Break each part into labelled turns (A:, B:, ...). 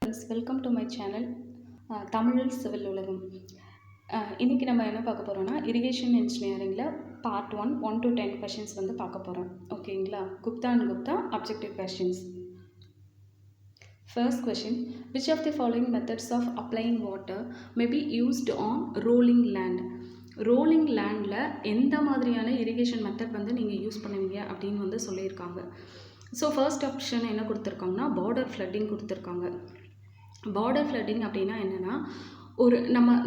A: Welcome to my channel தமிழில் civil உலகம். இன்றைக்கி நம்ம என்ன பார்க்க போகிறோன்னா இரிகேஷன் இன்ஜினியரிங்கில் பார்ட் 1 to 10 கொஷின்ஸ் வந்து பார்க்க போகிறோம். ஓகேங்களா? Gupta and Gupta objective questions. First question, which of the following methods of applying water may be used on rolling land? Rolling லேண்டில் எந்த மாதிரியான இரிகேஷன் மெத்தட் வந்து நீங்கள் யூஸ் பண்ணுவீங்க அப்படின்னு வந்து சொல்லியிருக்காங்க. ஸோ ஃபர்ஸ்ட் ஆப்ஷன் என்ன கொடுத்துருக்காங்கன்னா பார்டர் ஃப்ளட்டிங் கொடுத்துருக்காங்க. பார்டர் ஃப்ளட்டிங் அப்படின்னா என்னென்னா,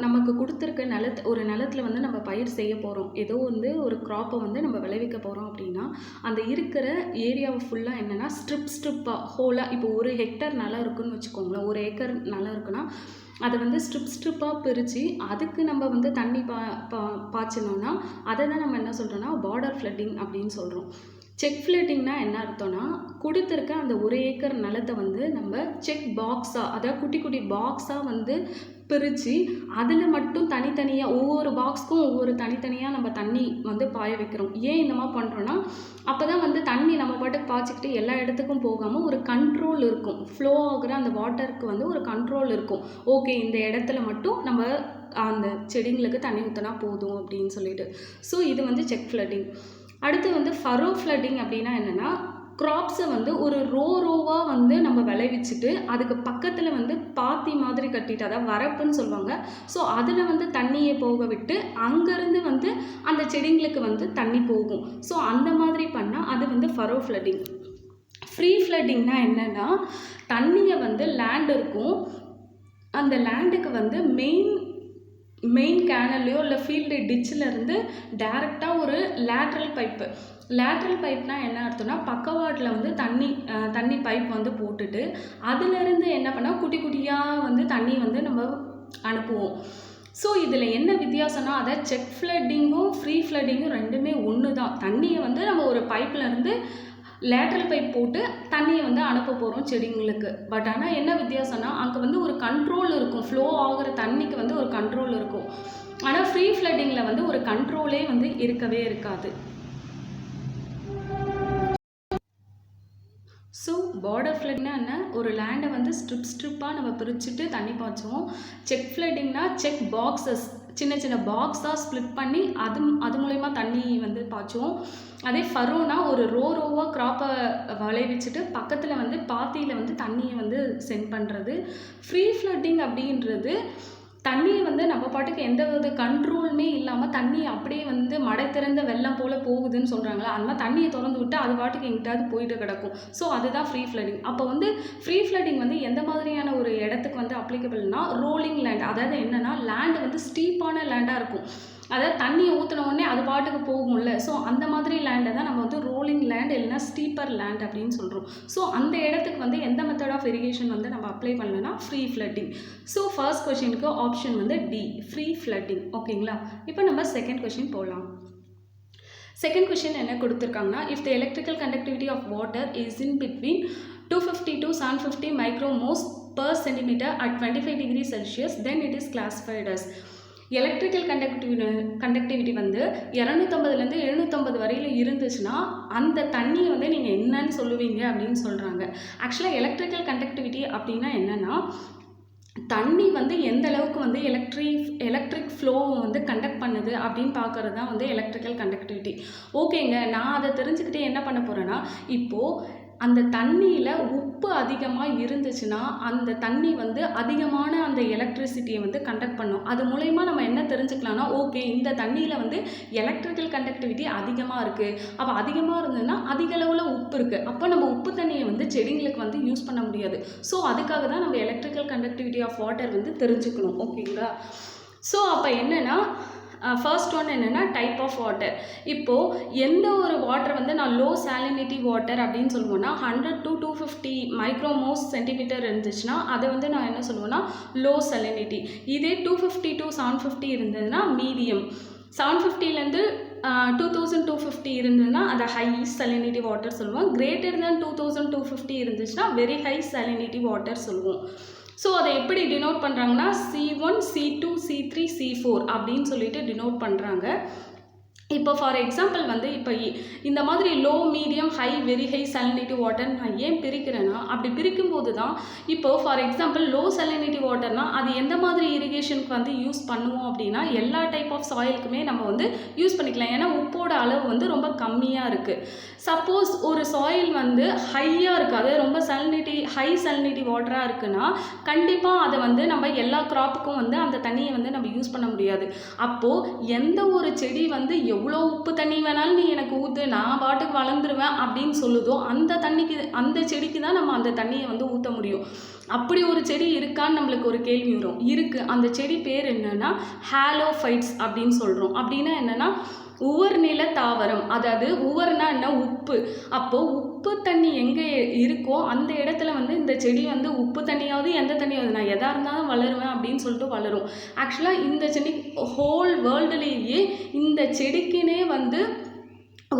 A: நமக்கு கொடுத்துருக்க ஒரு நிலத்தில் வந்து நம்ம பயிர் செய்ய போகிறோம், ஏதோ வந்து ஒரு க்ராப்பை வந்து நம்ம விளைவிக்க போகிறோம் அப்படின்னா அந்த இருக்கிற ஏரியாவை ஃபுல்லாக என்னென்னா ஸ்ட்ரிப்பாக ஹோலாக, இப்போ 1 ஹெக்டர் நிலம் இருக்குதுன்னு வச்சுக்கோங்களேன், 1 ஏக்கர் நிலம் இருக்குன்னா அதை வந்து ஸ்ட்ரிப்பாக பிரித்து அதுக்கு நம்ம வந்து தண்ணி பாய்ச்சணுன்னா அதை தான் நம்ம என்ன சொல்கிறோன்னா பார்டர் ஃப்ளட்டிங் அப்படின்னு சொல்கிறோம். செக் ஃப்ளட்டிங்னா என்ன அர்த்தம்னா, கொடுத்துருக்க அந்த 1 ஏக்கர் நிலத்தை வந்து நம்ம செக் பாக்ஸாக, அதாவது குட்டி குட்டி பாக்ஸாக வந்து பிரித்து அதில் மட்டும் தனித்தனியாக ஒவ்வொரு பாக்ஸ்க்கும் ஒவ்வொரு தனித்தனியாக நம்ம தண்ணி வந்து பாய வைக்கிறோம். ஏன் இந்த மாதிரி பண்ணுறோன்னா, அப்போ தான் வந்து தண்ணி நம்ம பாட்டுக்கு பாய்ச்சிக்கிட்டு எல்லா இடத்துக்கும் போகாமல் ஒரு கண்ட்ரோல் இருக்கும், ஃப்ளோ ஆகிற அந்த வாட்டருக்கு வந்து ஒரு கண்ட்ரோல் இருக்கும். ஓகே, இந்த இடத்துல மட்டும் நம்ம அந்த செடிங்களுக்கு தண்ணி ஊற்றினா போதும் அப்படின்னு சொல்லிட்டு. ஸோ இது வந்து செக் ஃப்ளட்டிங். அடுத்து வந்து ஃபரோ ஃப்ளட்டிங் அப்படின்னா என்னென்னா, க்ராப்ஸை வந்து ஒரு ரோவாக வந்து நம்ம விளைவிச்சிட்டு அதுக்கு பக்கத்தில் வந்து பாத்தி மாதிரி கட்டிட்டு, அதாவது வரப்புன்னு சொல்லுவாங்க. ஸோ அதில் வந்து தண்ணியை போக விட்டு அங்கேருந்து வந்து அந்த செடிங்களுக்கு வந்து தண்ணி போகும். ஸோ அந்த மாதிரி பண்ணால் அது வந்து ஃபரோ ஃப்ளட்டிங். ஃப்ரீ ஃப்ளட்டிங்னா என்னென்னா, தண்ணியை வந்து லேண்ட் இருக்கும், அந்த லேண்டுக்கு வந்து மெயின் கேனல்லையோ இல்லை ஃபீல்டு டிச்சிலேருந்து டேரெக்டாக ஒரு லேட்ரல் பைப்னால் என்ன அர்த்தம்னா, பக்கவாட்டில் வந்து தண்ணி பைப் வந்து போட்டுட்டு அதிலிருந்து என்ன பண்ணால் குட்டி குட்டியாக வந்து தண்ணி வந்து நம்ம அனுப்புவோம். ஸோ இதில் என்ன வித்தியாசம்னா, அதை செக் ஃப்ளட்டிங்கும் ஃப்ரீ ஃப்ளட்டிங்கும் ரெண்டுமே ஒன்று தான். தண்ணியை வந்து நம்ம ஒரு பைப்லேருந்து லேட்ரல் பைப் போட்டு தண்ணியை வந்து அனுப்ப போகிறோம் செடிங்களுக்கு. பட் ஆனால் என்ன வித்தியாசம்னா, அங்கே வந்து ஒரு கண்ட்ரோல் இருக்கும், ஃப்ளோ ஆகிற தண்ணிக்கு வந்து ஒரு கண்ட்ரோல் இருக்கும். ஆனால் ஃப்ரீ ஃப்ளட்டிங்கில் வந்து ஒரு கண்ட்ரோலே வந்து இருக்கவே இருக்காது. ஸோ பார்டர் ஃப்ளட்னா என்ன, ஒரு லேண்டை வந்து ஸ்ட்ரிப்பாக நம்ம பிரிச்சுட்டு தண்ணி பாய்ச்சுவோம். செக் ஃப்ளட்டிங்னா செக் பாக்ஸஸ், சின்ன சின்ன பாக்ஸாக ஸ்ப்ளிட் பண்ணி அது மூலயமா தண்ணி வந்து பாய்ச்சுவோம். அதே ஃபரோனா ஒரு ரோவாக க்ராப்பை விளைவிச்சிட்டு பக்கத்தில் வந்து பாத்தியில் வந்து தண்ணியை வந்து சென்ட் பண்ணுறது. ஃப்ரீ ஃப்ளட்டிங் அப்படின்றது தண்ணியை வந்து நம்ம பாட்டுக்கு எந்த வித கண்ட்ரோலுமே இல்லாமல் தண்ணி அப்படியே வந்து மடை திறந்த வெள்ளம் போல் போகுதுன்னு சொல்கிறாங்களா, அந்த மாதிரி தண்ணியை திறந்து விட்டு அது பாட்டுக்கு எங்கிட்டாவது போயிட்டு கிடக்கும். ஸோ அதுதான் ஃப்ரீ ஃப்ளட்டிங். அப்போ வந்து ஃப்ரீ ஃப்ளட்டிங் வந்து எந்த மாதிரியான ஒரு இடத்துக்கு வந்து அப்ளிகபிள்னா, ரோலிங் லேண்ட். அதாவது என்னென்னா, லேண்டு வந்து ஸ்டீப்பான லேண்டாக இருக்கும், அதாவது தண்ணியை ஊற்றின உடனே அது பாட்டுக்கு போகும்ல. ஸோ அந்த மாதிரி லேண்டை தான் நம்ம வந்து ரோலிங் லேண்ட் இல்லைனா ஸ்டீப்பர் லேண்ட் அப்படின்னு சொல்கிறோம். ஸோ அந்த இடத்துக்கு வந்து எந்த மெத்தட் ஆஃப் இரிகேஷன் வந்து நம்ம அப்ளை பண்ணலன்னா ஃப்ரீ ஃப்ளட்டிங். ஸோ ஃபர்ஸ்ட் கொஷினுக்கு ஆப்ஷன் வந்து டி, ஃப்ரீ ஃப்ளட்டிங். ஓகேங்களா? இப்போ நம்ம செகண்ட் கொஷின் போகலாம். செகண்ட் கொஷின் என்ன கொடுத்துருக்காங்கன்னா, if the electrical conductivity of water is in between 250 to 750 micromole per centimeter at 25 degrees Celsius, then it is classified as. Electrical conductivity வந்து 250லேருந்து 750 வரையில் இருந்துச்சுன்னா அந்த தண்ணியை வந்து நீங்கள் என்னன்னு சொல்லுவீங்க அப்படின்னு சொல்கிறாங்க. ஆக்சுவலாக எலக்ட்ரிக்கல் கண்டக்டிவிட்டி அப்படின்னா என்னென்னா, தண்ணி வந்து எந்த அளவுக்கு வந்து எலக்ட்ரிக் ஃப்ளோவை வந்து கண்டக்ட் பண்ணுது அப்படின்னு பார்க்குறது தான் வந்து எலக்ட்ரிக்கல் கண்டக்டிவிட்டி. ஓகேங்க, நான் அதை தெரிஞ்சுக்கிட்டே என்ன பண்ண போகிறேன்னா, இப்போது அந்த தண்ணியில் உப்பு அதிகமாக இருந்துச்சுன்னா அந்த தண்ணி வந்து அதிகமான அந்த எலக்ட்ரிசிட்டியை வந்து கண்டக்ட் பண்ணும். அது மூலயமா நம்ம என்ன தெரிஞ்சுக்கலாம்னா, ஓகே, இந்த தண்ணியில் வந்து எலக்ட்ரிக்கல் கண்டக்டிவிட்டி அதிகமாக இருக்குது, அப்போ அதிகமாக இருந்ததுன்னா அதிக அளவில் உப்பு இருக்குது, அப்போ நம்ம உப்பு தண்ணியை வந்து செடிங்களுக்கு வந்து யூஸ் பண்ண முடியாது. ஸோ அதுக்காக தான் நம்ம எலக்ட்ரிக்கல் கண்டக்டிவிட்டி ஆஃப் வாட்டர் வந்து தெரிஞ்சுக்கணும். ஓகேங்களா? ஸோ அப்போ என்னென்னா, ஃபர்ஸ்ட் ஒன் என்னென்னா டைப் ஆஃப் வாட்டர். இப்போது எந்த ஒரு வாட்டர் வந்து நான் லோ சாலினிட்டி வாட்டர் அப்படின்னு சொல்லுவோன்னா 100 to 250 மைக்ரோமோல்ஸ் சென்டிமீட்டர் இருந்துச்சுன்னா அதை வந்து நான் என்ன சொல்லுவேன்னா லோ சாலினிட்டி. இதே 250 to 750 இருந்ததுன்னா மீடியம், 750லேருந்து 2250 இருந்ததுன்னா அதை ஹை சாலினிட்டி வாட்டர் சொல்லுவோம். கிரேட்டர் தேன் 2250 இருந்துச்சுன்னா வெரி ஹை சாலினிட்டி வாட்டர் சொல்லுவோம். ஸோ அதை எப்படி டினோட் பண்ணுறாங்கன்னா, C1, C2, C3, C4 அப்படின்னு சொல்லிட்டு டினோட் பண்ணுறாங்க. இப்போ ஃபார் எக்ஸாம்பிள் வந்து இப்போ இந்த மாதிரி low, medium, high, very high salinity water நான் ஏன் பிரிக்கிறேன்னா, அப்படி பிரிக்கும்போது தான் இப்போ ஃபார் எக்ஸாம்பிள் லோ சலினிட்டி வாட்டர்னா அது எந்த மாதிரி இரிகேஷனுக்கு வந்து யூஸ் பண்ணுவோம் அப்படின்னா, எல்லா டைப் ஆஃப் சாயிலுக்குமே நம்ம வந்து யூஸ் பண்ணிக்கலாம். ஏன்னா உப்போட அளவு வந்து ரொம்ப கம்மியாக இருக்குது. சப்போஸ் ஒரு சாயில் வந்து ஹையாக இருக்குது, அதாவது ரொம்ப ஹை சலினிட்டி வாட்டராக இருக்குன்னா கண்டிப்பாக அதை வந்து நம்ம எல்லா கிராப்புக்கும் வந்து அந்த தண்ணியை வந்து நம்ம யூஸ் பண்ண முடியாது. அப்போது எந்த ஒரு செடி வந்து எவ்வளோ உப்பு தண்ணி வேணாலும் நீ எனக்கு ஊற்று, நான் பாட்டுக்கு வளர்ந்துருவேன் அப்படின்னு சொல்லுதோ அந்த செடிக்கு தான் நம்ம அந்த தண்ணியை வந்து ஊற்ற முடியும். அப்படி ஒரு செடி இருக்கான்னு நம்மளுக்கு ஒரு கேள்வி வரும். இருக்குது. அந்த செடி பேர் என்னன்னா ஹாலோஃபைட்ஸ் அப்படின்னு சொல்கிறோம். அப்படின்னா என்னென்னா உவர்நில தாவரம். அதாவது உவர்னா என்ன, உப்பு. அப்போது உப்பு தண்ணி எங்கே இருக்கோ அந்த இடத்துல வந்து இந்த செடி வந்து உப்பு தண்ணியாவது எந்த தண்ணியாவது நான் எதாக இருந்தாலும் வளருவேன் அப்படின்னு சொல்லிட்டு வளரும். ஆக்சுவலாக இந்த செடி ஹோல் வேர்ல்டுலேயே இந்த செடிக்குனே வந்து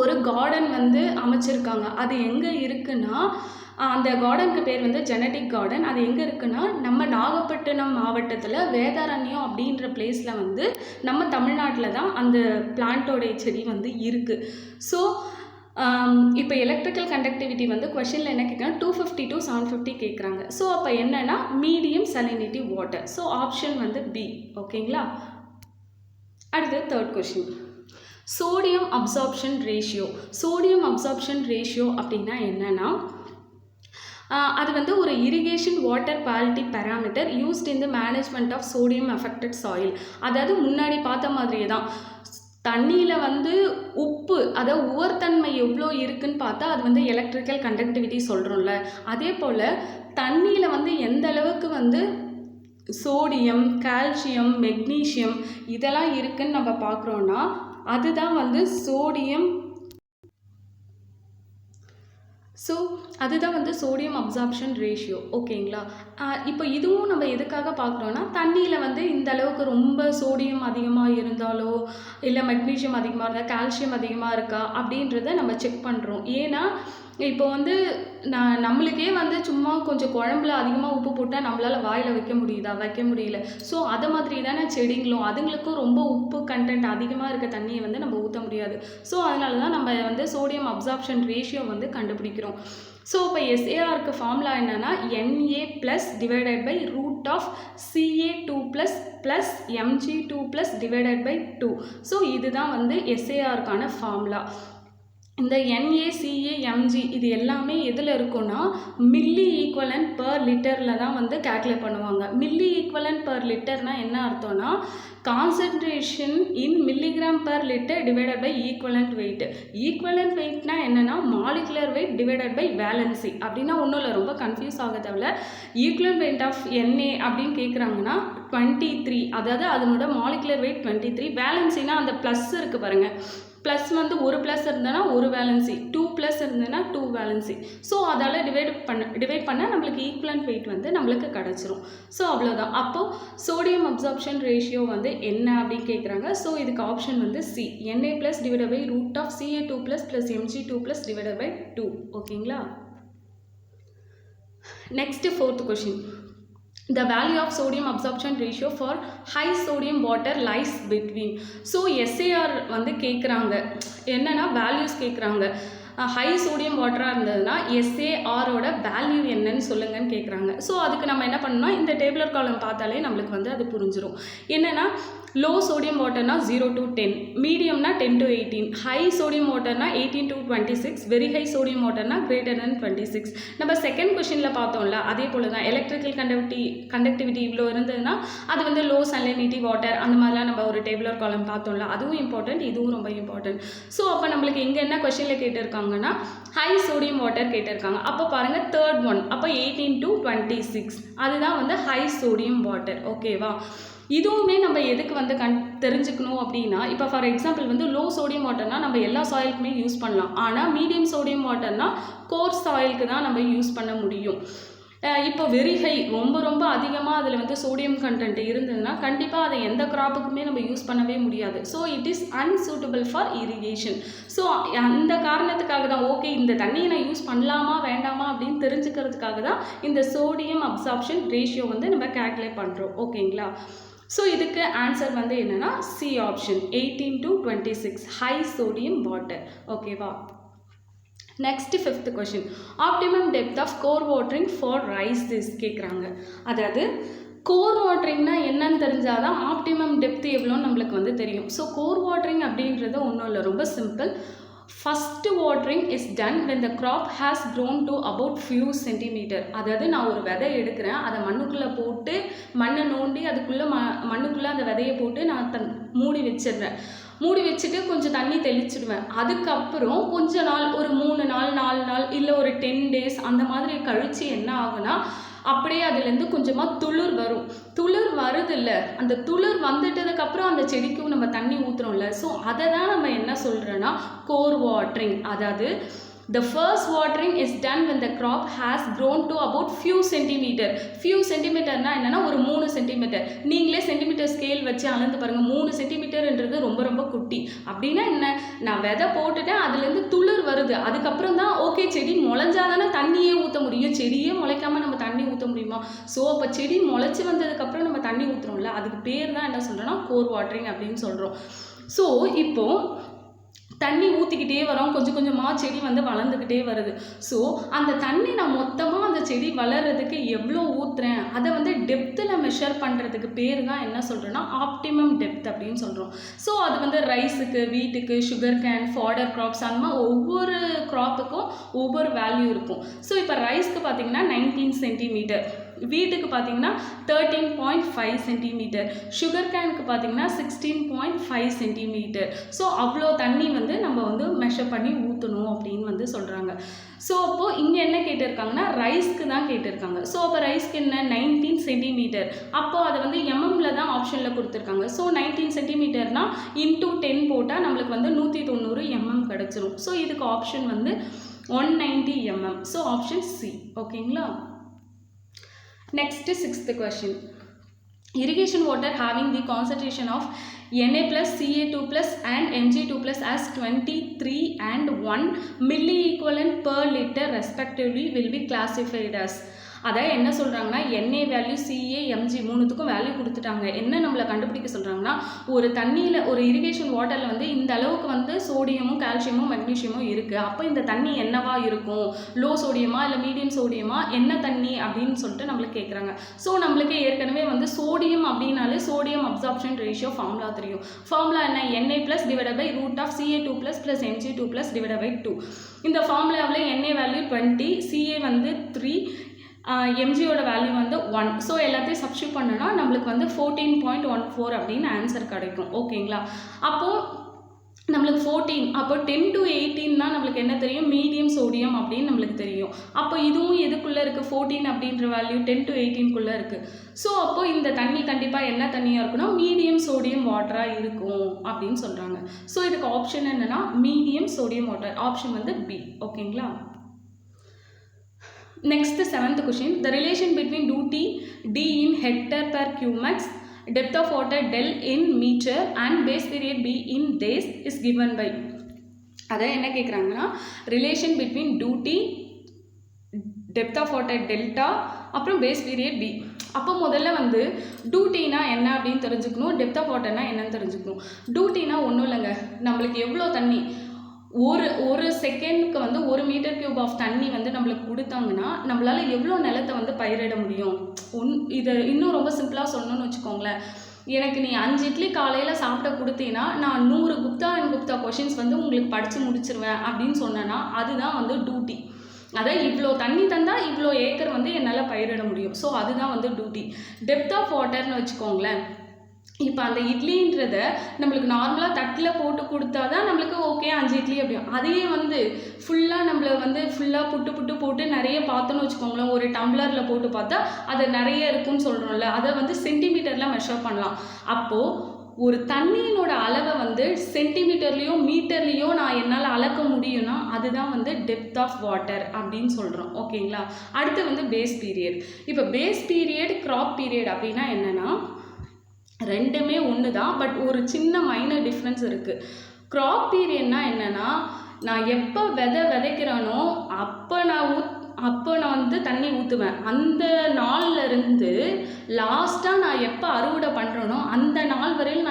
A: ஒரு கார்டன் வந்து அமைச்சிருக்காங்க. அது எங்கே இருக்குன்னா, அந்த கார்டனுக்கு பேர் வந்து ஜெனடிக் கார்டன். அது எங்கே இருக்குன்னா நம்ம நாகப்பட்டினம் மாவட்டத்தில் வேதாரண்யம் அப்படின்ற பிளேஸில் வந்து நம்ம தமிழ்நாட்டில் தான் அந்த பிளான்ட்டோடைய செடி வந்து இருக்குது. ஸோ இப்போ எலக்ட்ரிக்கல் கண்டக்டிவிட்டி வந்து கொஷனில் என்ன கேட்குறாங்க, 250 to 750 கேட்குறாங்க. ஸோ அப்போ என்னென்னா medium salinity water. So option வந்து பி. ஓகேங்களா. அடுத்து third question, sodium absorption ratio. Sodium absorption ratio அப்படின்னா என்னென்னா, அது வந்து ஒரு irrigation water quality parameter used in the management of sodium affected soil. அதாவது முன்னாடி பார்த்த மாதிரியே தான் தண்ணியில் வந்து உப்பு, அதாவது உவர்த்தன்மை எவ்வளோ இருக்குன்னு பார்த்தா அது வந்து எலக்ட்ரிக்கல் கண்டக்டிவிட்டி சொல்கிறோம்ல. அதே போல் தண்ணியில் வந்து எந்த அளவுக்கு வந்து சோடியம், கால்சியம், மெக்னீஷியம் இதெல்லாம் இருக்குன்னு நம்ம பார்க்குறோன்னா அதுதான் வந்து அதுதான் வந்து சோடியம் அப்சார்ப்ஷன் ரேஷியோ. ஓகேங்களா. இப்போ இதுவும் நம்ம எதுக்காக பார்க்குறோன்னா, தண்ணியில் வந்து இந்த அளவுக்கு ரொம்ப சோடியம் அதிகமாக இருந்தாலோ இல்லை மெக்னீஷியம் அதிகமாக இருந்தால் கால்சியம் அதிகமாக இருக்கா அப்படின்றத நம்ம செக் பண்ணுறோம். ஏன்னா இப்போ வந்து நம்மளுக்கே வந்து சும்மா கொஞ்சம் குழம்புல அதிகமாக உப்பு போட்டால் நம்மளால் வாயில் வைக்க முடியல. ஸோ அதை மாதிரி தானே செடிங்களும், அதுங்களுக்கும் ரொம்ப உப்பு கண்டென்ட் அதிகமாக இருக்க தண்ணியை வந்து நம்ம ஊற்ற முடியாது. ஸோ அதனால தான் நம்ம வந்து சோடியம் அப்சார்ப்ஷன் ரேஷியோ வந்து கண்டுபிடிக்கிறோம். ஸோ இப்போ எஸ்ஏஆருக்கு ஃபார்முலா என்னென்னா Na + divided by √Ca2+ + Mg2+ divided by 2. So இதுதான் வந்து எஸ்ஏஆருக்கான ஃபார்முலா. இந்த NaCa Mg இது எல்லாமே எதில் இருக்குன்னா மில்லி ஈக்குவலன்ட் பர் லிட்டரில் தான் வந்து கேல்குலேட் பண்ணுவாங்க. மில்லி ஈக்குவலன்ட் பர் லிட்டர்னால் என்ன அர்த்தம்னா concentration in milligram per litre divided by equivalent weight. Equivalent வெயிட்னா என்னென்னா molecular weight divided by valency. அப்படின்னா ஒன்றும் இல்லை, ரொம்ப கன்ஃபியூஸ் ஆக தேவையில்ல. ஈக்குவலன்ட் வெயிட் ஆஃப் Na அப்படின்னு கேட்குறாங்கன்னா 23, அதாவது அதனோட மாலிகுலர் வெயிட் 23. வேலன்சினா அந்த ப்ளஸ் இருக்குது பாருங்கள், ப்ளஸ் வந்து ஒரு ப்ளஸ் இருந்ததுன்னா ஒரு வேலன்சி, 2 ப்ளஸ் இருந்ததுன்னா 2 வேலன்சி. ஸோ அதால் டிவைட் பண்ண நம்மளுக்கு ஈக்குவலன்ட் வெயிட் வந்து நம்மளுக்கு கிடச்சிரும். ஸோ அவ்வளோதான். அப்போது சோடியம் அப்சார்ப்ஷன் ரேஷியோ வந்து என்ன அப்படின்னு கேட்குறாங்க. ஸோ இதுக்கு ஆப்ஷன் வந்து C, Na + divided by √Ca2+ + Mg2+ divided by 2. ஓகேங்களா. Next fourth question, the value of sodium absorption ratio for high sodium water lies between. So SAR வந்து கேட்குறாங்க, என்னென்னா வேல்யூஸ் கேட்குறாங்க. ஹை சோடியம் வாட்டராக இருந்ததுன்னா எஸ்ஏஆரோட வேல்யூ என்னன்னு சொல்லுங்கன்னு கேட்குறாங்க. ஸோ அதுக்கு நம்ம என்ன பண்ணணும்னா இந்த டேபிளர் காலம் பார்த்தாலே நம்மளுக்கு வந்து அது புரிஞ்சிடும். என்னென்னா லோ சோடியம் வாட்டர்னா 0 to 10, மீடியம்னா 10 to 18, ஹை சோடியம் வாட்டர்னா 18 to 26, வெரி ஹை சோடியம் வாட்டர்னா greater than 26. நம்ம செகண்ட் கொஷனில் பார்த்தோம்ல, அதே போல் தான் எலக்ட்ரிக்கல் கண்டக்டிவிட்டி இவ்வளோ இருந்ததுன்னா அது வந்து லோ சலினிட்டி வாட்டர், அந்த மாதிரிலாம் நம்ம ஒரு டேபிளர் காலம் பார்த்தோம்ல, அதுவும் இம்பார்ட்டன்ட், இதுவும் ரொம்ப இம்பார்ட்டன்ட். ஸோ அப்போ நம்மளுக்கு இங்கே என்ன கொஷனில் கேட்டிருக்காங்கன்னா ஹை சோடியம் வாட்டர் கேட்டிருக்காங்க. அப்போ பாருங்கள் தேர்ட் ஒன், அப்போ 18 to 26 அதுதான் வந்து ஹை சோடியம் வாட்டர். ஓகேவா. இதுவுமே நம்ம எதுக்கு வந்து தெரிஞ்சுக்கணும் அப்படின்னா, இப்போ ஃபார் எக்ஸாம்பிள் வந்து லோ சோடியம் வாட்டர்னா நம்ம எல்லா சாயிலுக்குமே யூஸ் பண்ணலாம். ஆனால் மீடியம் சோடியம் வாட்டர்னா கோர்ஸ் சாயிலுக்கு தான் நம்ம யூஸ் பண்ண முடியும். இப்போ வெரி ஹை ரொம்ப அதிகமாக அதில் வந்து சோடியம் கண்டென்ட் இருந்ததுன்னா கண்டிப்பாக அதை எந்த கிராப்புக்குமே நம்ம யூஸ் பண்ணவே முடியாது. So it is unsuitable for irrigation. So அந்த காரணத்துக்காக தான் ஓகே இந்த தண்ணியை நான் யூஸ் பண்ணலாமா வேண்டாமா அப்படின்னு தெரிஞ்சுக்கிறதுக்காக தான் இந்த சோடியம் அப்சார்ப்ஷன் ரேஷியோ வந்து நம்ம கேல்குலேட் பண்ணுறோம். ஓகேங்களா. ஸோ இதுக்கு ஆன்சர் வந்து என்னென்னா C option 18 to 26 high sodium water. ஓகேவா? நெக்ஸ்ட் 5th கொஷின், optimum depth of core watering for rice this கேட்குறாங்க. அதாவது கோர் வாட்டரிங்னா என்னன்னு தெரிஞ்சால் தான் ஆப்டிமம் டெப்த் எவ்வளோன்னு நம்மளுக்கு வந்து தெரியும். ஸோ கோர் வாட்டரிங் அப்படின்றது ஒன்றும் இல்லை, ரொம்ப simple. First watering is done when the crop has grown to about few centimeter. அதாவது நான் ஒரு விதை எடுக்கிறேன், அதை மண்ணுக்குள்ளே போட்டு மண்ணை நோண்டி அதுக்குள்ளே மண்ணுக்குள்ளே அந்த விதையை போட்டு நான் மூடி வச்சிடுறேன். மூடி வச்சுட்டு கொஞ்சம் தண்ணி தெளிச்சிடுவேன். அதுக்கப்புறம் கொஞ்ச நாள், ஒரு 3 நாள் 4 நாள் இல்லை ஒரு 10 days அந்த மாதிரி கழித்து என்ன ஆகுனா அப்படியே அதுலேருந்து கொஞ்சமாக துளிர் வரும். துளிர் வருது இல்லை, அந்த துளிர் வந்துட்டதுக்கப்புறம் அந்த செடிக்கும் நம்ம தண்ணி ஊற்றுறோம்ல, ஸோ அதை தான் நம்ம என்ன சொல்கிறோன்னா கோர் வாட்டரிங். அதாவது the first watering is done when the crop has grown to about few centimeter. few centimeterனா என்னன்னா ஒரு 3 சென்டிமீட்டர். நீங்களே சென்டிமீட்டர் ஸ்கேல் வச்சு அளந்து பாருங்கள். 3 சென்டிமீட்டர்ன்றது ரொம்ப ரொம்ப குட்டி. அப்படின்னா என்ன, நான் விதை போட்டுட்டேன், அதுலேருந்து துளிர் வருது, அதுக்கப்புறம் தான் ஓகே செடி முளைஞ்சாதானே தண்ணியே ஊற்ற முடியும். செடியே முளைக்காமல் நம்ம தண்ணி ஊற்ற முடியுமா? ஸோ அப்போ செடி முளைச்சி வந்ததுக்கப்புறம் நம்ம தண்ணி ஊற்றுறோம்ல, அதுக்கு பேர் தான் என்ன சொல்கிறோன்னா கோர் வாட்டரிங் அப்படின்னு சொல்கிறோம். ஸோ இப்போது தண்ணி ஊற்றிக்கிட்டே வரோம், கொஞ்சம் கொஞ்சமாக செடி வந்து வளர்ந்துக்கிட்டே வருது. ஸோ அந்த தண்ணி நான் மொத்தமாக அந்த செடி வளர்கிறதுக்கு எவ்வளோ ஊற்றுறேன், அதை வந்து டெப்த்தில் மெஷர் பண்ணுறதுக்கு பேர் தான் என்ன சொல்கிறோன்னா ஆப்டிமம் டெப்த் அப்படின்னு சொல்கிறோம். ஸோ அது வந்து ரைஸுக்கு, வீட்டுக்கு, சுகர் கேன், ஃபாடர் க்ராப்ஸ் அந்த மாதிரி ஒவ்வொரு க்ராப்புக்கும் ஒவ்வொரு வேல்யூ இருக்கும். ஸோ இப்போ ரைஸ்க்கு பார்த்திங்கன்னா 19 சென்டிமீட்டர், வீட்டுக்கு பார்த்தீங்கன்னா 13.5 சென்டிமீட்டர், சுகர் கேனுக்கு பார்த்தீங்கன்னா 16.5 சென்டிமீட்டர். ஸோ அவ்வளோ தண்ணி வந்து நம்ம வந்து மெஷர் பண்ணி ஊற்றணும் அப்படின்னு வந்து சொல்கிறாங்க. ஸோ அப்போது இங்கே என்ன கேட்டிருக்காங்கன்னா ரைஸ்க்கு தான் கேட்டிருக்காங்க. ஸோ அப்போ ரைஸ்க்கு என்ன 19 சென்டிமீட்டர், அப்போது அதை வந்து எம்எம்மில் தான் ஆப்ஷனில் கொடுத்துருக்காங்க. ஸோ 19 சென்டிமீட்டர்னா இன்டூ 10 போட்டால் நம்மளுக்கு வந்து 190 எம்எம் கிடச்சிரும். ஸோ இதுக்கு ஆப்ஷன் வந்து 190 எம்எம். So option C. ஓகேங்களா? Next 6th question, irrigation water having the concentration of Na plus Ca2 plus and Mg2 plus as 23 and 1 milliequivalent per liter respectively will be classified as. அதை என்ன சொல்கிறாங்கன்னா NA value, CA, MG மூணுத்துக்கும் value கொடுத்துட்டாங்க. என்ன நம்மளை கண்டுபிடிக்க சொல்கிறாங்கன்னா ஒரு தண்ணியில், ஒரு இரிகேஷன் வாட்டரில் வந்து இந்த அளவுக்கு வந்து சோடியமும் கால்சியமும் மெக்னீஷியமும் இருக்குது. அப்போ இந்த தண்ணி என்னவா இருக்கும், லோ சோடியமா இல்லை மீடியம் சோடியமா, என்ன தண்ணி அப்படின்னு சொல்லிட்டு நம்மளுக்கு கேட்குறாங்க. ஸோ நம்மளுக்கு ஏற்கனவே வந்து சோடியம் அப்படின்னாலே சோடியம் அப்சார்ப்ஷன் ரேஷியோ ஃபார்முலா தெரியும். ஃபார்முலா என்ன, Na plus divide by root of Ca2 plus plus Mg2 plus divide by 2. இந்த ஃபார்முலாவில் Na வேல்யூ 20, Ca வந்து 3, எம்ஜியோட வேல்யூ வந்து 1. ஸோ எல்லாத்தையும் சப்ஸ்டியூட் பண்ணோன்னா நம்மளுக்கு வந்து 14.14 அப்படின்னு ஆன்சர் கிடைக்கும். ஓகேங்களா? அப்போது நம்மளுக்கு 14, அப்போ 10 to 18 தான் நம்மளுக்கு என்ன தெரியும், மீடியம் சோடியம் அப்படின்னு நம்மளுக்கு தெரியும். அப்போ இதுவும் எதுக்குள்ளே இருக்குது, 14 அப்படின்ற வேல்யூ 10 to 18க்குள்ளே இருக்குது. ஸோ அப்போது இந்த தண்ணி கண்டிப்பாக என்ன தண்ணியாக இருக்குன்னா மீடியம் சோடியம் வாட்டராக இருக்கும் அப்படின்னு சொல்கிறாங்க. ஸோ இதுக்கு ஆப்ஷன் என்னென்னா மீடியம் சோடியம் வாட்டர், ஆப்ஷன் வந்து பி. ஓகேங்களா? Next 7th question, the relation between DT D in hectare per cumex, depth of water del in meter and base period B in days is given by. அதை என்ன கேட்குறாங்கன்னா relation between duty, depth of water delta, அப்புறம் base period B. அப்போ முதல்ல வந்து டியூட்டினா என்ன அப்படின்னு தெரிஞ்சுக்கணும், டெப்த் ஆஃப் வாட்டர்னா என்னன்னு தெரிஞ்சுக்கணும். டியூட்டினா ஒன்றும் இல்லைங்க, நம்மளுக்கு எவ்வளோ தண்ணி ஒரு செகண்டுக்கு வந்து 1 மீட்டர் கியூப் ஆஃப் தண்ணி வந்து நம்மளுக்கு கொடுத்தாங்கன்னா நம்மளால் எவ்வளோ நிலத்தை வந்து பயிரிட முடியும். இதை இன்னும் ரொம்ப சிம்பிளாக சொல்லணும்னு வச்சுக்கோங்களேன், எனக்கு நீ 5 இட்லி காலையில் சாப்பிட கொடுத்தீங்கன்னா நான் 100 குப்தா அண்ட் குப்தா கொஷின்ஸ் வந்து உங்களுக்கு படித்து முடிச்சிருவேன் அப்படின்னு சொன்னேன்னா அதுதான் வந்து டியூட்டி. அதாவது இவ்வளோ தண்ணி தந்தால் இவ்வளோ ஏக்கர் வந்து என்னால் பயிரிட முடியும். ஸோ அதுதான் வந்து டியூட்டி. டெப்த் ஆஃப் வாட்டர்னு வச்சுக்கோங்களேன், இப்போ அந்த இட்லின்றத நம்மளுக்கு நார்மலாக தட்டில் போட்டு கொடுத்தா தான் நம்மளுக்கு ஓகே 5 இட்லி அப்படியும். அதையே வந்து ஃபுல்லாக நம்மளை வந்து ஃபுல்லாக புட்டு போட்டு நிறைய பார்த்தோன்னு வச்சுக்கோங்களேன், ஒரு டம்ளரில் போட்டு பார்த்தா அது நிறைய இருக்குன்னு சொல்கிறோம்ல, அதை வந்து சென்டிமீட்டரில் மெஷர் பண்ணலாம். அப்போது ஒரு தண்ணியினோட அளவை வந்து சென்டிமீட்டர்லேயோ மீட்டர்லேயோ நான் என்னால் அளக்க முடியும்னா அதுதான் வந்து டெப்த் ஆஃப் வாட்டர் அப்படின்னு சொல்கிறோம். ஓகேங்களா? அடுத்து வந்து பேஸ் பீரியட். இப்போ பேஸ் பீரியட், கிராப் பீரியட் அப்படின்னா என்னென்னா ரெண்டுமே ஒன்று தான், பட் ஒரு சின்ன மைனர் டிஃப்ரென்ஸ் இருக்குது. கிராப் பீரியட்னா என்னென்னா நான் எப்போ விதைக்கிறானோ அப்போ நான் அப்போ நான் வந்து தண்ணி ஊற்றுவேன். அந்த நாள்லேருந்து லாஸ்ட்டாக நான் எப்போ அறுவடை பண்ணுறேனோ அந்த நாள் வரையில்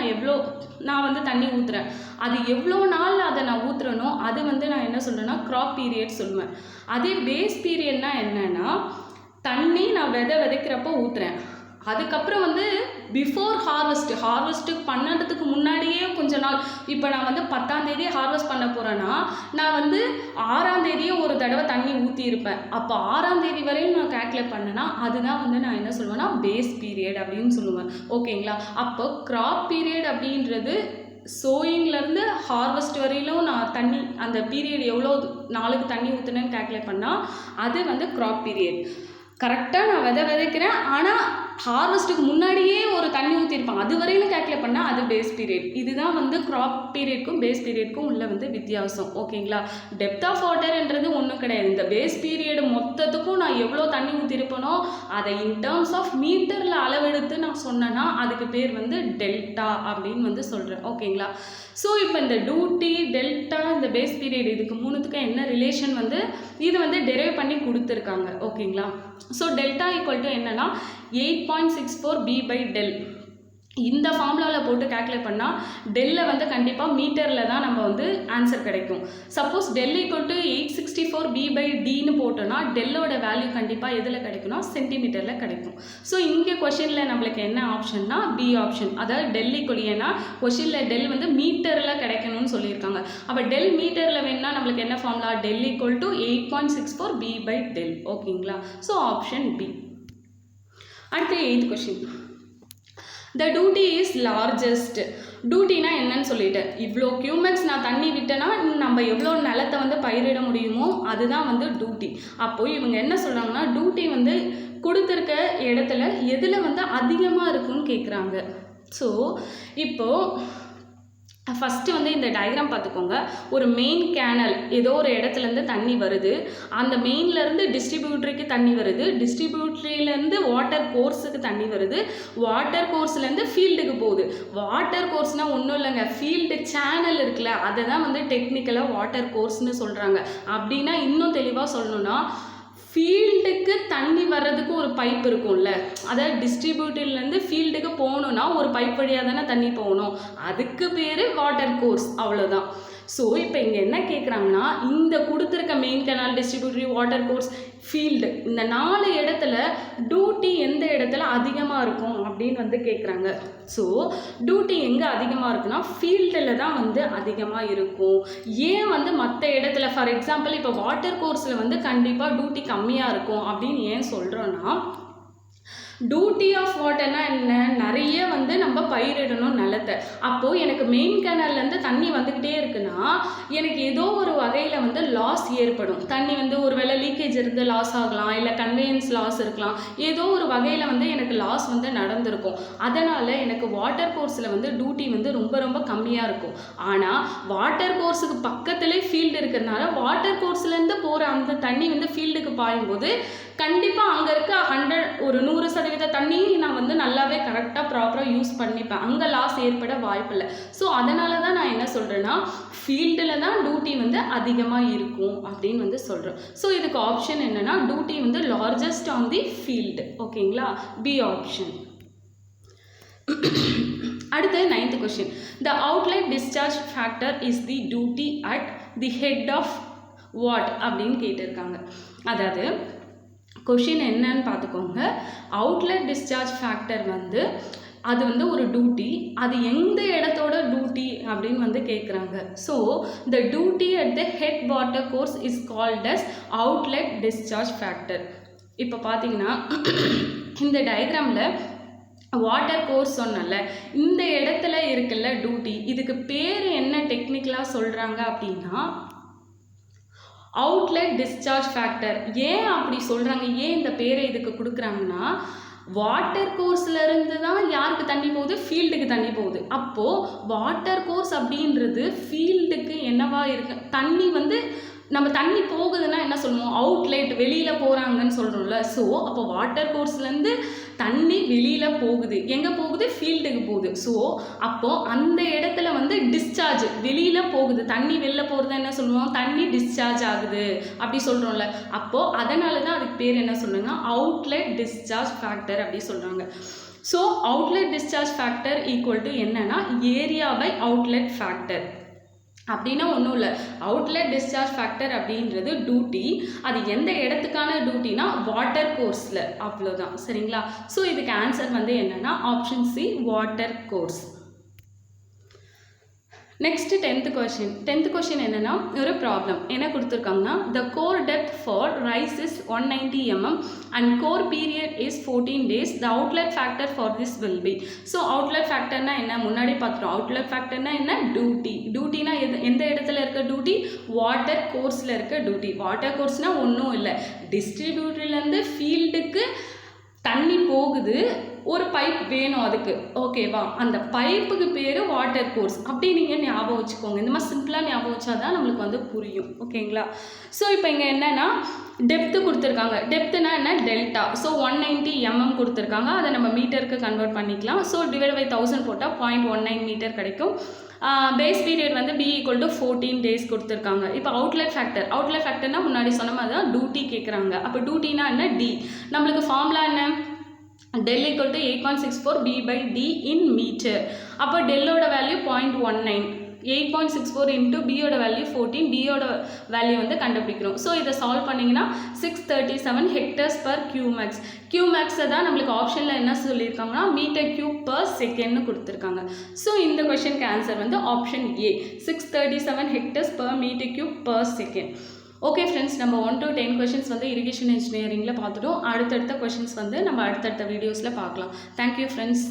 A: நான் வந்து தண்ணி ஊற்றுறேன். அது எவ்வளோ நாள் அதை நான் ஊற்றுறேனோ அது வந்து நான் என்ன சொல்கிறேன்னா க்ராப் பீரியட் சொல்லுவேன். அதே பேஸ் பீரியட்னா என்னென்னா, தண்ணி நான் விதைக்கிறப்போ ஊற்றுறேன். அதுக்கப்புறம் வந்து பிஃபோர் ஹார்வெஸ்ட்டுக்கு பண்ணுறதுக்கு முன்னாடியே கொஞ்ச நாள், இப்போ நான் வந்து 10ஆம் தேதி ஹார்வெஸ்ட் பண்ண போகிறேன்னா நான் வந்து 6ஆம் தேதியே ஒரு தடவை தண்ணி ஊற்றியிருப்பேன். அப்போ 6ஆம் தேதி வரையும் நான் கேல்குலேட் பண்ணேன்னா அதுதான் வந்து நான் என்ன சொல்லுவேன்னா பேஸ் பீரியட் அப்படின்னு சொல்லுவேன். ஓகேங்களா? அப்போ க்ராப் பீரியட் அப்படின்றது சோயிங்லேருந்து ஹார்வெஸ்ட் வரையிலும் நான் தண்ணி அந்த பீரியட் எவ்வளோ நாளுக்கு தண்ணி ஊற்றுனேன்னு கேல்குலேட் பண்ணால் அது வந்து க்ராப் பீரியட். கரெக்டாக நான் விதைக்கிறேன், ஆனால் ஹார்வெஸ்ட்டுக்கு முன்னாடியே ஒரு தண்ணி ஊற்றிருப்பாங்க, அது வரையிலும் கேல்குலேட் பண்ணால் அது பேஸ் பீரியட். இதுதான் வந்து க்ராப் பீரியட்க்கும் பேஸ் பீரியட்க்கும் உள்ள வந்து வித்தியாசம். ஓகேங்களா? டெப்த் ஆஃப் வாட்டர்ன்றது ஒன்றும் கிடையாது. இந்த பேஸ் பீரியட் மொத்தத்துக்கும் நான் எவ்வளோ தண்ணி ஊற்றிருப்பேனோ அதை இன் டேர்ம்ஸ் ஆஃப் மீட்டரில் அளவெடுத்து நான் சொன்னேன்னா அதுக்கு பேர் வந்து டெல்டா அப்படின்னு வந்து சொல்கிறேன். ஓகேங்களா? ஸோ இப்போ இந்த டியூட்டி, டெல்டா, இந்த பேஸ் பீரியட் இதுக்கு மூணுத்துக்கும் என்ன ரிலேஷன் வந்து இது வந்து டெரைவ் பண்ணி கொடுத்துருக்காங்க. ஓகேங்களா? ஸோ டெல்டா ஈக்குவல் டு என்னன்னா 8.64 B/del. இந்த ஃபார்முலாவில் போட்டு கேல்குலேட் பண்ணால் டெல்லை வந்து கண்டிப்பாக மீட்டரில் தான் நம்ம வந்து ஆன்சர் கிடைக்கும். சப்போஸ் டெல் ஈக்குவல் டு 864 B/dன்னு போட்டோன்னா டெல்லோட வேல்யூ கண்டிப்பாக எதில் கிடைக்கும்னா சென்டிமீட்டரில் கிடைக்கும். ஸோ இங்கே கொஷினில் நம்மளுக்கு என்ன ஆப்ஷன்னா பி ஆப்ஷன், அதாவது டெல் ஈக்குவல், ஏன்னா கொஷினில் டெல் வந்து மீட்டரில் கிடைக்கணும்னு சொல்லியிருக்காங்க. அப்போ டெல் மீட்டரில் வேணும்னா நம்மளுக்கு என்ன formula, del equal to 8.64 B/del. ஓகேங்களா? So option B. அடுத்து 8th question. The duty is largest. டியூட்டினா என்னன்னு சொல்லிட்டேன். இவ்வளோ கியூமெக்ஸ் நான் தண்ணி விட்டேன்னா நம்ம எவ்வளோ நிலத்தை வந்து பயிரிட முடியுமோ அதுதான் வந்து டியூட்டி. அப்போது இவங்க என்ன சொல்கிறாங்கன்னா டியூட்டி வந்து கொடுத்துருக்க இடத்துல எதில் வந்து அதிகமாக இருக்குன்னு கேட்குறாங்க. ஸோ இப்போது ஃபஸ்ட்டு வந்து இந்த டயக்ராம் பார்த்துக்கோங்க. ஒரு மெயின் கேனல், ஏதோ ஒரு இடத்துலேருந்து தண்ணி வருது, அந்த மெயின்லேருந்து டிஸ்ட்ரிபியூட்டருக்கு தண்ணி வருது, டிஸ்ட்ரிபியூட்டரிலேருந்து வாட்டர் கோர்ஸுக்கு தண்ணி வருது, வாட்டர் கோர்ஸ்லேருந்து ஃபீல்டுக்கு போகுது. வாட்டர் கோர்ஸ்னால் ஒன்றும் இல்லைங்க, ஃபீல்டு சேனல் இருக்குல்ல, அதை தான் வந்து டெக்னிக்கலாக வாட்டர் கோர்ஸ்னு சொல்கிறாங்க. அப்படின்னா இன்னும் தெளிவாக சொல்லணும்னா ஃபீல்டுக்கு தண்ணி வர்றதுக்கு ஒரு பைப் இருக்கும்ல, அதாவது டிஸ்ட்ரிபியூட்டர்லேருந்து ஃபீல்டுக்கு போகணுன்னா ஒரு பைப் வழியாக தானே தண்ணி போகணும், அதுக்கு பேர் வாட்டர் கோர்ஸ். அவ்வளோதான். ஸோ இப்போ இங்கே என்ன கேட்குறாங்கன்னா இந்த கொடுத்துருக்க main canal, distributary, water course, field, இந்த 4 இடத்துல டியூட்டி எந்த இடத்துல அதிகமாக இருக்கும் அப்படின்னு வந்து கேட்குறாங்க. ஸோ டியூட்டி எங்கே அதிகமாக இருக்குன்னா ஃபீல்டில் தான் வந்து அதிகமாக இருக்கும். ஏன் வந்து மற்ற இடத்துல, ஃபார் எக்ஸாம்பிள் இப்போ வாட்டர் கோர்ஸில் வந்து கண்டிப்பாக டியூட்டி கம்மியாக இருக்கும் அப்படின்னு ஏன் சொல்கிறோன்னா, டியூட்டி ஆஃப் வாட்டர்னா என்ன, நிறைய வந்து நம்ம பயிரிடணும் நிலத்தை. அப்போது எனக்கு மெயின் கேனல்லேருந்து தண்ணி வந்துக்கிட்டே இருக்குன்னா எனக்கு ஏதோ ஒரு வகையில் வந்து லாஸ் ஏற்படும். தண்ணி வந்து ஒரு வேளை லீக்கேஜ் இருந்து லாஸ் ஆகலாம், இல்லை கன்வேயன்ஸ் லாஸ் இருக்கலாம், ஏதோ ஒரு வகையில் வந்து எனக்கு லாஸ் வந்து நடந்திருக்கும். அதனால் எனக்கு வாட்டர் கோர்ஸில் வந்து டியூட்டி வந்து ரொம்ப ரொம்ப கம்மியாக இருக்கும். ஆனால் வாட்டர் கோர்ஸுக்கு பக்கத்துலேயே ஃபீல்டு இருக்கிறதுனால வாட்டர் கோர்ஸ்லேருந்து போகிற அந்த தண்ணி வந்து ஃபீல்டுக்கு பாயும்போது கண்டிப்பாக அங்கே இருக்க 100% தண்ணி நான் வந்து நல்லாவே கரெக்டாக ப்ராப்பராக யூஸ் பண்ணிப்பேன், அங்கே லாஸ் ஏற்பட வாய்ப்பில்லை. ஸோ அதனால தான் நான் என்ன சொல்கிறேன்னா ஃபீல்டில் தான் டியூட்டி வந்து அதிகமாக இருக்கும் அப்படின்னு வந்து சொல்கிறேன். ஸோ இதுக்கு ஆப்ஷன் என்னென்னா டியூட்டி வந்து லார்ஜஸ்ட் ஆன் தி ஃபீல்டு. ஓகேங்களா? B option. அடுத்து 9th question. The outlet discharge factor is the duty at the head of what அப்படின்னு கேட்டிருக்காங்க. அதாவது கொஷின் என்னன்னு பார்த்துக்கோங்க. அவுட்லெட் டிஸ்சார்ஜ் ஃபேக்டர் வந்து அது வந்து ஒரு டியூட்டி, அது எந்த இடத்தோட டியூட்டி அப்படின்னு வந்து கேட்குறாங்க. So the duty at the head water course is called as outlet discharge factor. இப்போ பார்த்தீங்கன்னா இந்த டயக்ராமில் வாட்டர் கோர்ஸ் சொன்னல, இந்த இடத்துல இருக்குல்ல டியூட்டி, இதுக்கு பேர் என்ன டெக்னிக்கலாக சொல்கிறாங்க அப்படின்னா அவுட்லெட் டிஸ்சார்ஜ் ஃபேக்டர். ஏன் அப்படி சொல்கிறாங்க, ஏன் இந்த பேரை இதுக்கு கொடுக்குறாங்கன்னா வாட்டர் கோர்ஸ்லேருந்து தான் யாருக்கு தண்ணி போகுது, ஃபீல்டுக்கு தண்ணி போகுது. அப்போது வாட்டர் கோர்ஸ் அப்படின்றது ஃபீல்டுக்கு என்னவா இருக்கு, தண்ணி வந்து நம்ம தண்ணி போகுதுன்னா என்ன சொல்லுவோம், அவுட்லெட், வெளியில் போகிறாங்கன்னு சொல்கிறோம்ல. ஸோ அப்போ வாட்டர் கோர்ஸ்லேருந்து தண்ணி வெளியில் போகுது, எங்கே போகுது, ஃபீல்டுக்கு போகுது. ஸோ அப்போது அந்த இடத்துல வந்து டிஸ்சார்ஜ் வெளியில் போகுது, தண்ணி வெளில போகிறது என்ன சொல்லுவோம், தண்ணி டிஸ்சார்ஜ் ஆகுது அப்படி சொல்கிறோம்ல. அப்போது அதனால தான் அதுக்கு பேர் என்ன சொல்கிறாங்கன்னா அவுட்லெட் டிஸ்சார்ஜ் ஃபேக்டர் அப்படி சொல்கிறாங்க. So outlet discharge factor equal to என்னன்னா ஏரியா பை அவுட்லெட் ஃபேக்டர். அப்படின்னா ஒன்றும் இல்லை, அவுட்லெட் டிஸ்சார்ஜ் ஃபேக்டர் அப்படின்றது டியூட்டி. அது எந்த இடத்துக்கான டியூட்டினா வாட்டர் கோர்ஸில், அவ்வளோதான். சரிங்களா? ஸோ இதுக்கு ஆன்சர் வந்து என்னென்னா option C, water course. Next 10th question. 10th question என்னென்னா ஒரு ப்ராப்ளம் என்ன கொடுத்துருக்காங்கன்னா the core depth for rise is 190 mm and core period is 14 days. The outlet factor for this will be. So outlet factorனா என்ன முன்னாடி பார்த்துட்டோம். outlet factorனா என்ன, duty. டியூட்டினா எந்த இடத்துல இருக்க டியூட்டி, வாட்டர் கோர்ஸில் இருக்க டியூட்டி. வாட்டர் கோர்ஸ்னால் ஒன்றும் இல்லை, டிஸ்ட்ரிபியூட்டர்லேருந்து ஃபீல்டுக்கு தண்ணி போகுது, ஒரு பைப் வேணும் அதுக்கு, ஓகேவா? அந்த பைப்புக்கு பேர் வாட்டர் கோர்ஸ். அப்படி நீங்கள் ஞாபகம் வச்சுக்கோங்க. இந்த மாதிரி சிம்பிளாக ஞாபகம் வச்சா தான் நம்மளுக்கு வந்து புரியும். ஓகேங்களா? ஸோ இப்போ இங்கே என்னென்னா டெப்த்து கொடுத்துருக்காங்க. டெப்த்துனா என்ன, டெல்டா. ஸோ 190 mm கொடுத்துருக்காங்க. அதை நம்ம மீட்டருக்கு கன்வெர்ட் பண்ணிக்கலாம். ஸோ டிவைட் பை 1000 போட்டால் 0.19 மீட்டர் கிடைக்கும். பேஸ் பீரியட் வந்து B ஈக்குவல் டு 14 days கொடுத்துருக்காங்க. இப்போ அவுட்லெட் ஃபேக்டர்னா முன்னாடி சொன்ன மாதிரி தான் டியூட்டி கேட்குறாங்க. அப்போ டியூட்டினா என்ன, டி. நம்மளுக்கு ஃபார்முலா என்ன, del equal to 8.64 B by D in meter. அப்போ டெல்லோட வேல்யூ 0.19, 8.64 into B ஓட வேல்யூ 14, D ஓட வேல்யூ வந்து கண்டுபிடிக்கிறோம். ஸோ இதை சால்வ் பண்ணிங்கன்னா 637 hectares per Qmax. Qmaxை தான் நம்மளுக்கு ஆப்ஷனில் என்ன சொல்லியிருக்காங்கன்னா மீட்டர் கியூப் பர் செகண்ட்னு கொடுத்துருக்காங்க. ஸோ இந்த கொஷனுக்கு ஆன்சர் வந்து option A, 637 hectares per meter cube per second. Okay friends, நம்ம 1 to 10 கொஷின்ஸ் வந்து இரிகேஷன் இன்ஜினியரிங்கில் பார்த்துட்டோம். அடுத்தடுத்த கொஷின்ஸ் வந்து நம்ம அடுத்தடுத்த வீடியோஸில் பார்க்கலாம். Thank you friends.